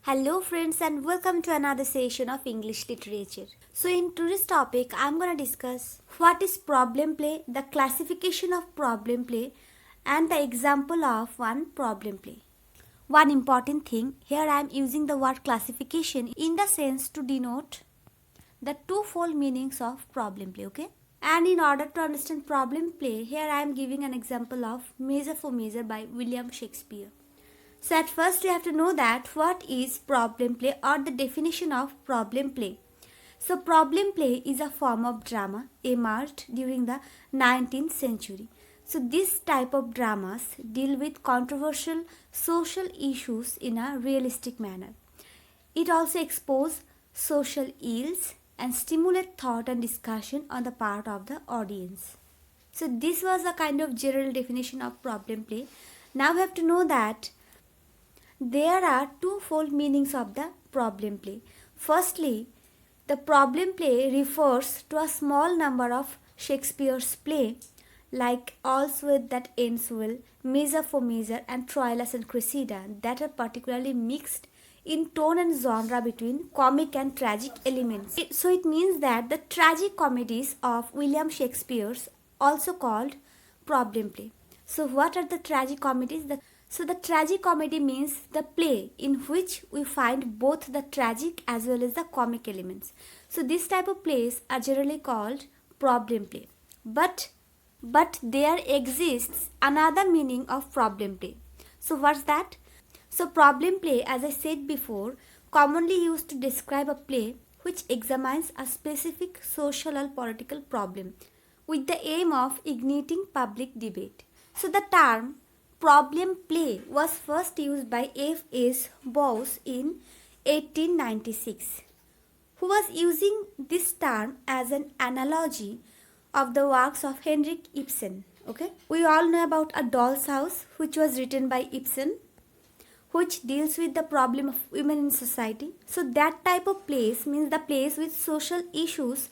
Hello friends and welcome to another session of English literature. So in today's topic I'm going to discuss what is problem play, the classification of problem play and the example of one problem play. One important thing, here I am using the word classification in the sense to denote the twofold meanings of problem play, okay? And in order to understand problem play, here I am giving an example of Measure for Measure by William Shakespeare. So at first we have to know that what is problem play or the definition of problem play. So problem play is a form of drama emerged during the 19th century. So this type of dramas deal with controversial social issues in a realistic manner. It also exposes social ills and stimulate thought and discussion on the part of the audience. So this was a kind of general definition of problem play. Now we have to know that there are twofold meanings of the problem play. Firstly, the problem play refers to a small number of Shakespeare's play like All's Well That Ends Well, Measure for Measure and Troilus and Cressida that are particularly mixed in tone and genre between comic and tragic elements. So it means that the tragic comedies of William Shakespeare also called problem play. So what are the tragic comedies? So the tragic comedy means the play in which we find both the tragic as well as the comic elements. So this type of plays are generally called problem play. But there exists another meaning of problem play. So what's that? So problem play, as I said before, commonly used to describe a play which examines a specific social or political problem with the aim of igniting public debate. So the term problem play was first used by F.S. Bowes in 1896, who was using this term as an analogy of the works of Henrik Ibsen. Okay, we all know about A Doll's House, which was written by Ibsen, which deals with the problem of women in society. So that type of plays means the plays with social issues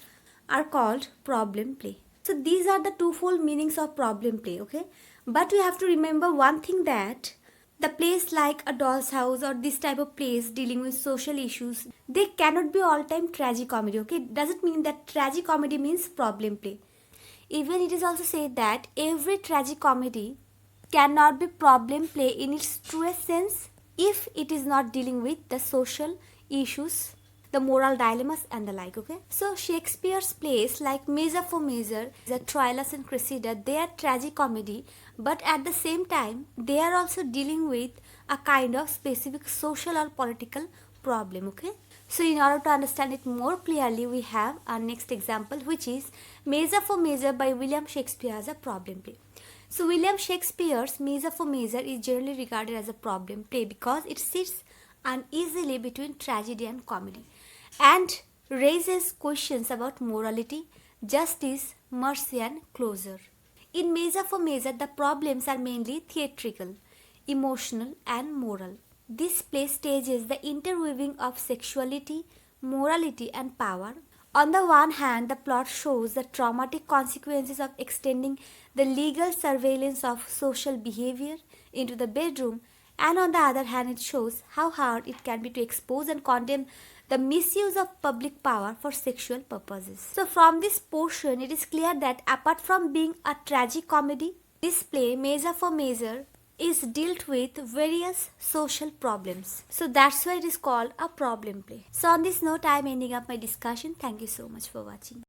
are called problem play. So these are the twofold meanings of problem play, okay? But we have to remember one thing, that the plays like A Doll's House or this type of plays dealing with social issues, they cannot be all-time tragicomedy, okay? It doesn't mean that tragicomedy means problem play. Even it is also said that every tragicomedy cannot be problem play in its truest sense if it is not dealing with the social issues, the moral dilemmas and the like, okay? So Shakespeare's plays like Measure for Measure, the Troilus and Cressida, they are tragicomedy, but at the same time they are also dealing with a kind of specific social or political problem, okay? So in order to understand it more clearly, we have our next example, which is Measure for Measure by William Shakespeare as a problem play. So William Shakespeare's Measure for Measure is generally regarded as a problem play because it sits uneasily between tragedy and comedy and raises questions about morality, justice, mercy and closure. In Measure for Measure, the problems are mainly theatrical, emotional and moral. This play stages the interweaving of sexuality, morality and power. On the one hand, the plot shows the traumatic consequences of extending the legal surveillance of social behavior into the bedroom, and on the other hand, it shows how hard it can be to expose and condemn the misuse of public power for sexual purposes. So from this portion, it is clear that apart from being a tragic comedy, this play, Measure for Measure, is dealt with various social problems. So that's why it is called a problem play. So on this note, I am ending up my discussion. Thank you so much for watching.